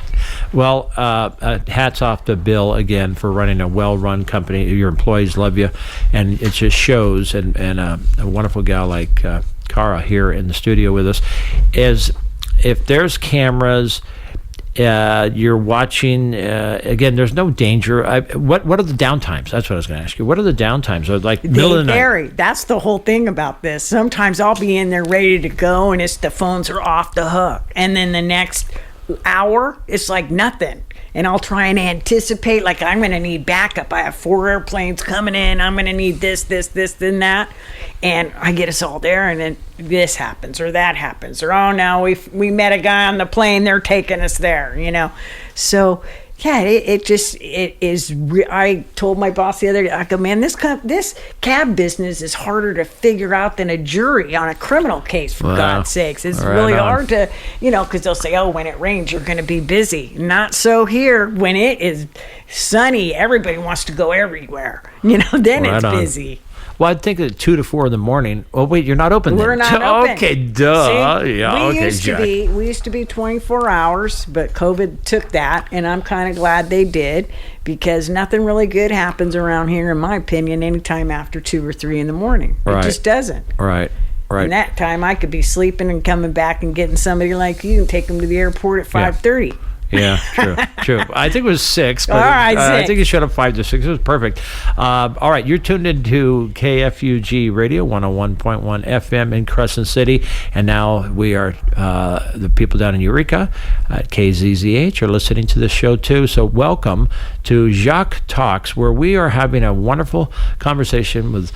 Well, hats off to Bill again for running a well-run company. Your employees love you, and it just shows. And a wonderful gal like Cara here in the studio with us is if there's cameras, you're watching. Again, there's no danger. What are the downtimes? That's what I was going to ask you. What are the downtimes? Like middle of the night? That's the whole thing about this. Sometimes I'll be in there ready to go, and the phones are off the hook, and then the next hour it's like nothing. And I'll try and anticipate, like, I'm going to need backup. I have 4 airplanes coming in. I'm going to need this, and that. And I get us all there, and then this happens or that happens. Or, oh, no, we met a guy on the plane. They're taking us there, So, yeah, it is. I told my boss the other day, I go, man, this cab business is harder to figure out than a jury on a criminal case, for God's sakes. It's really hard to, because they'll say, oh, when it rains, you're going to be busy. Not so here. When it is sunny, everybody wants to go everywhere. Then it's busy. Well, I'd think at 2 to 4 in the morning. Oh, wait, you're not open then. We're not open. Okay, duh. See, yeah, we used to be 24 hours, but COVID took that, and I'm kind of glad they did because nothing really good happens around here, in my opinion, anytime after 2 or 3 in the morning. It just doesn't. Right. And that time, I could be sleeping and coming back and getting somebody like you and take them to the airport at 5:30. Yeah, true. I think it was 6, but all right, 6. I think you showed up 5 to 6. It was perfect. All right, you're tuned into KFUG Radio 101.1 FM in Crescent City, and now we are the people down in Eureka at KZZH are listening to this show too. So welcome to Jacques Talks, where we are having a wonderful conversation with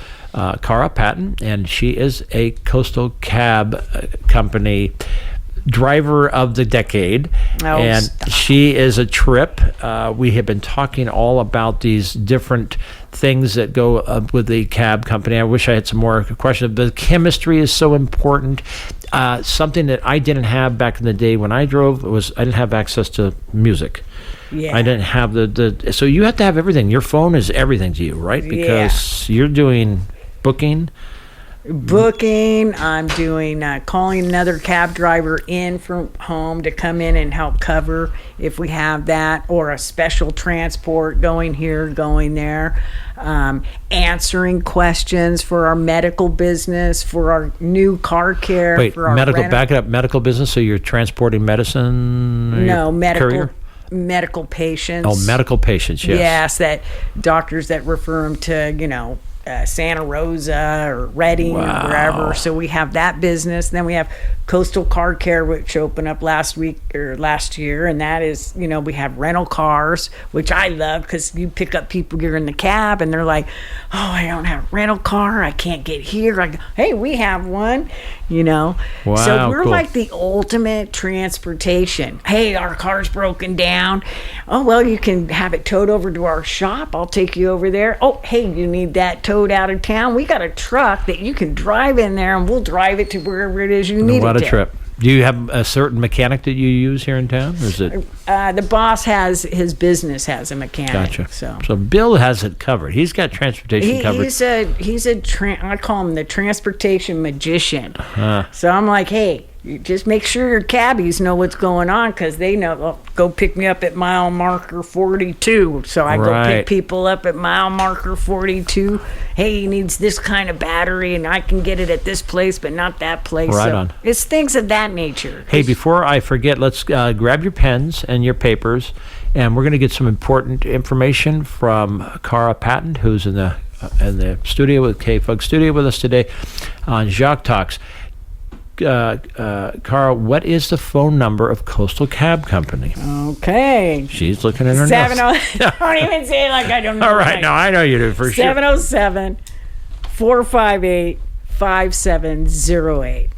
Cara Patten, and she is a coastal cab company driver of the decade, and she is a trip. We have been talking all about these different things that go up with the cab company. I wish I had some more questions, but chemistry is so important. Something that I didn't have back in the day when I drove was I didn't have access to music. I didn't have so you have to have everything. Your phone is everything to you, right? Because you're doing booking, I'm doing calling another cab driver in from home to come in and help cover if we have that, or a special transport going here, going there, answering questions for our medical business, for our new car care. Wait, for our back it up, medical business, so you're transporting medicine? No, medical. Courier? Medical patients. Oh, medical patients, yes. Yes, that doctors that refer them to, Santa Rosa or Redding or wherever. So we have that business. And then we have Coastal Car Care, which opened up last year, and that is, we have rental cars, which I love because you pick up people, you're in the cab, and they're like, oh, I don't have a rental car, I can't get here. I go, hey, we have one, Wow, so we're cool. like the ultimate transportation. Hey, our car's broken down. Oh, well, you can have it towed over to our shop. I'll take you over there. Oh, hey, you need that towed out of town. We got a truck that you can drive in there, and we'll drive it to wherever it is you need it to. What a trip. Do you have a certain mechanic that you use here in town? Or is it? The boss his business has a mechanic. Gotcha. So Bill has it covered. He's got transportation covered. I call him the transportation magician. So I'm like, hey, you just make sure your cabbies know what's going on, because they know, well, go pick me up at mile marker 42. So I go pick people up at mile marker 42. Hey, he needs this kind of battery, and I can get it at this place, but not that place. Right so on. It's things of that nature. Hey, before I forget, let's grab your pens and your papers, and we're going to get some important information from Cara Patten, who's in the studio with K-Fug Studio with us today on Jacques Talks. Cara, what is the phone number of Coastal Cab Company? Okay. She's looking at her notes. Don't even say it like I don't know. All right, no, I know you do for sure. 707-458-5708.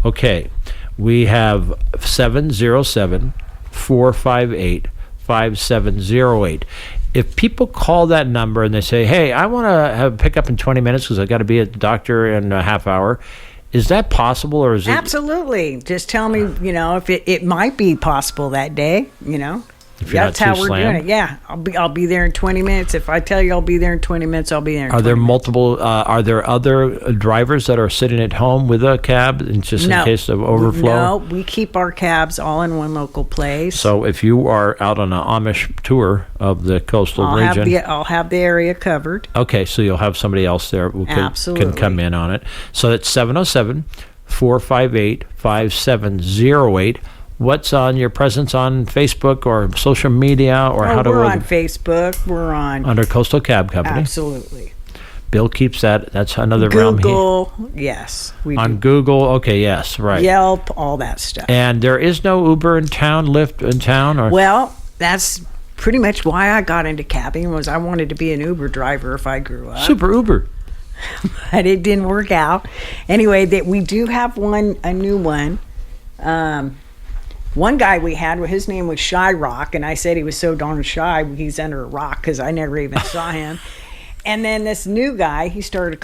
Okay, we have 707-458-5708. If people call that number and they say, hey, I want to have a pickup in 20 minutes because I got to be at the doctor in a half hour, is that possible, or is it? Absolutely. Just tell me, if it might be possible that day, If you're That's not how too we're slammed? doing it. Yeah. I'll be there in 20 minutes. If I tell you I'll be there in 20 minutes, I'll be there in 20 Are there minutes. multiple? Are there other drivers that are sitting at home with a cab, in case of overflow? No, we keep our cabs all in one local place. So if you are out on an Amish tour of the coastal region, I'll have the area covered. okay, so you'll have somebody else there who can Absolutely. come in on it. So it's 707-458-5708. What's on your presence on Facebook or social media, or how do we're we on Facebook. We're on under Coastal Cab Company? Absolutely. Bill keeps that. That's another realm. Google, yes, we On do. Google, okay, yes, right. Yelp, all that stuff. And there is no Uber in town, Lyft in town, or Well, that's pretty much why I got into cabbing, was I wanted to be an Uber driver if I grew up. Super Uber. But it didn't work out. Anyway, that we do have a new one. One guy we had, his name was Shy Rock, and I said he was so darn shy, he's under a rock, because I never even saw him. And then this new guy, he started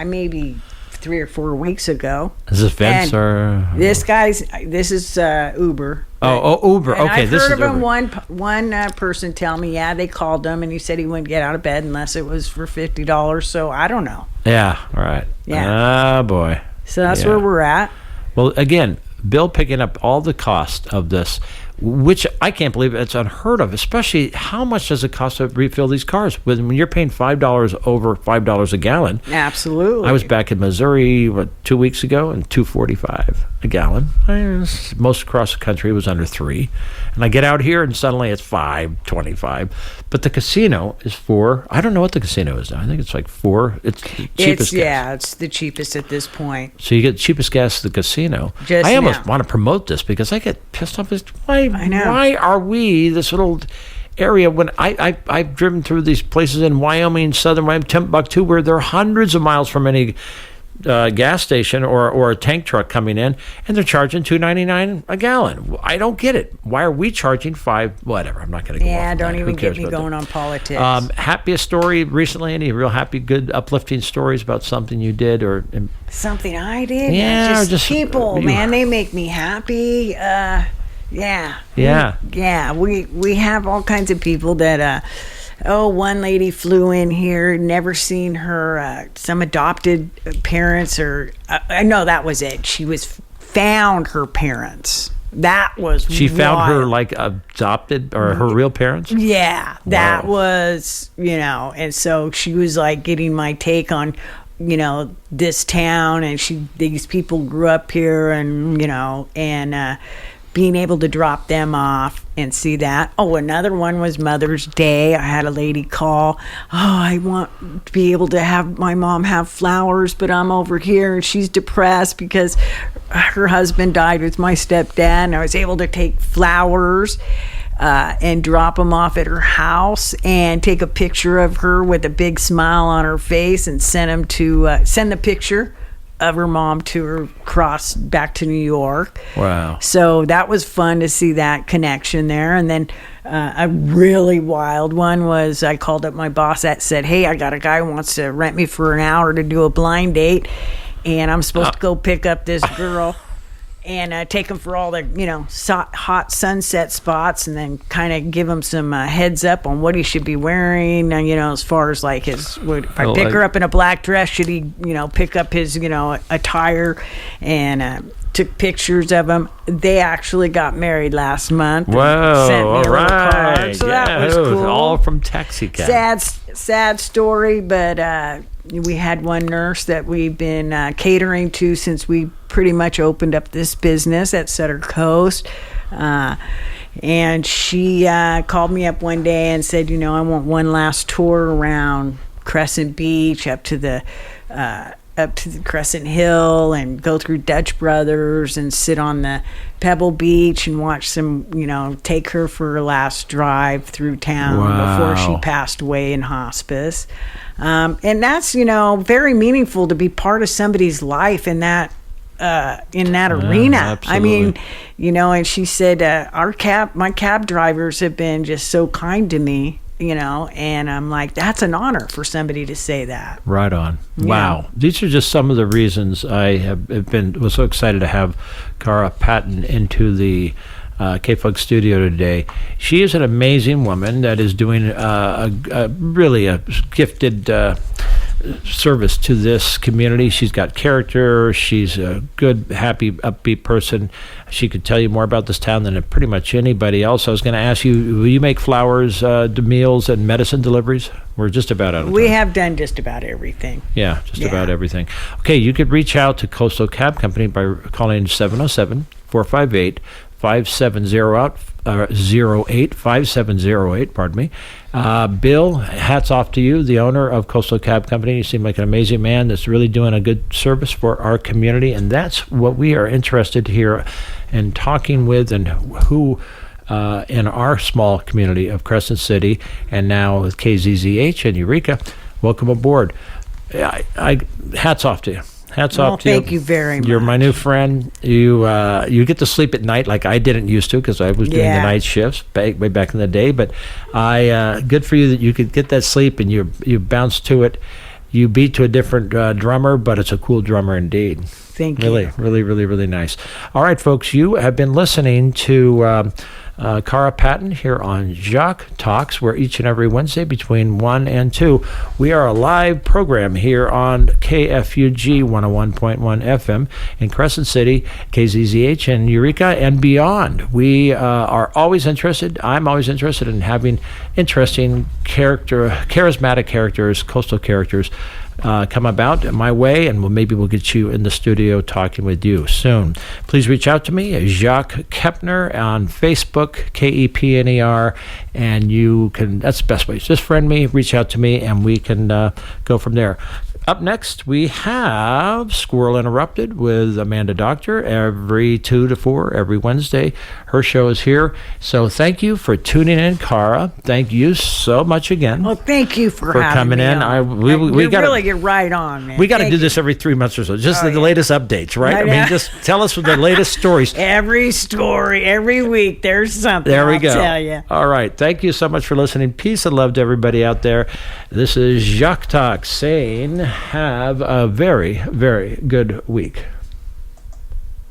maybe 3 or 4 weeks ago. Is this Vince or? This is Uber. Uber. And Okay, I've this heard is of him. Uber. One person tell me, they called him, and he said he wouldn't get out of bed unless it was for $50. So I don't know. Yeah, right. Yeah. Oh boy. So that's Yeah. where we're at. Well, again, Bill picking up all the cost of this, which I can't believe it's unheard of, especially how much does it cost to refill these cars? When you're paying $5 over $5 a gallon. Absolutely. I was back in Missouri 2 weeks ago, and $2.45 a gallon. Most across the country was under $3, and I get out here and suddenly it's $5.25. But the casino is $4. I don't know what the casino is now. I think it's like $4. It's the cheapest gas. It's the cheapest at this point. So you get the cheapest gas at the casino. I almost want to promote this because I get pissed off. I know. Why are we this little area when I've driven through these places in Wyoming, southern Wyoming, Timbuktu, where there are hundreds of miles from any gas station or a tank truck coming in, and they're charging $2.99 a gallon. I don't get it. Why are we charging $5? Whatever. I'm not going to go. Yeah, off don't that. even Who cares get me about going that? on politics. Happiest story recently? Any real happy, good, uplifting stories about something you did or? Something I did? Yeah, just people, man. They make me happy. Yeah. We have all kinds of people that. One lady flew in here, never seen her, some adopted parents, or I know that was it. She found her parents. That was She found her wild. like adopted or her real parents? Yeah, that Wow. was, and so she was like getting my take on, this town, and these people grew up here, and, being able to drop them off and see that. Oh, another one was Mother's Day. I had a lady call. I want to be able to have my mom have flowers, but I'm over here and she's depressed because her husband died with my stepdad, and I was able to take flowers and drop them off at her house and take a picture of her with a big smile on her face and send the picture of her mom to her cross back to New York. Wow. So that was fun to see that connection there. And then a really wild one was I called up my boss that said, hey, I got a guy who wants to rent me for an hour to do a blind date, and I'm supposed to go pick up this girl and take him for all the, hot sunset spots, and then kind of give him some heads up on what he should be wearing, as far as like if I pick her up in a black dress, should he, pick up his, attire, and took pictures of them. They actually got married last month. Whoa, Sent me a all little right. card, so that was cool. All from Taxi Cab. Sad story, but we had one nurse that we've been catering to since we pretty much opened up this business at Sutter Coast. And she called me up one day and said, I want one last tour around Crescent Beach up to the Crescent Hill and go through Dutch Brothers and sit on the Pebble Beach and watch some, take her for her last drive through town before she passed away in hospice. And that's, very meaningful to be part of somebody's life in that arena. Absolutely. I mean, and she said, my cab drivers have been just so kind to me, and I'm like, that's an honor for somebody to say that. Right on. Yeah. Wow. These are just some of the reasons I was so excited to have Cara Patten into the KFUG studio today. She is an amazing woman that is doing really a gifted service to this community. She's got character. She's a good, happy, upbeat person. She could tell you more about this town than pretty much anybody else. I was going to ask you, will you make flowers, meals, and medicine deliveries? We're just about out of time. We have done just about everything. Yeah, just about everything. Okay, you could reach out to Coastal Cab Company by calling 707-458 5708, pardon me. Bill, hats off to you, the owner of Coastal Cab Company. You seem like an amazing man that's really doing a good service for our community, and that's what we are interested here in talking with, and who in our small community of Crescent City, and now with KZZH and Eureka. Welcome aboard. I hats off to you. Hats off to you. Thank you very much. You're my new friend. You get to sleep at night like I didn't used to, because I was doing the night shifts way back in the day. But good for you that you could get that sleep and you bounce to it. You beat to a different drummer, but it's a cool drummer indeed. Thank you. Really, really, really, really nice. All right, folks, you have been listening to Cara Patten here on Jacques Talks, where each and every Wednesday between 1 and 2, we are a live program here on KFUG 101.1 FM in Crescent City, KZZH, and Eureka, and beyond. We are always interested. I'm always interested in having interesting charismatic characters, coastal characters, come about my way, and maybe we'll get you in the studio talking with you soon. Please reach out to me, Jacques Kepner, on Facebook, KEPNER, and you can, that's the best way. Just friend me, reach out to me, and we can go from there. Up next, we have Squirrel Interrupted with Amanda Doctor every 2 to 4, every Wednesday. Her show is here. So thank you for tuning in, Cara. Thank you so much again. Well, thank you for coming having me in. We really get right on, man. We got to do this every 3 months or so. Just the latest updates, right? I mean, just tell us the latest stories. Every story, every week, there's something. There we go. I'll tell you. All right. Thank you so much for listening. Peace and love to everybody out there. This is Jacques Talk saying, have a very, very good week.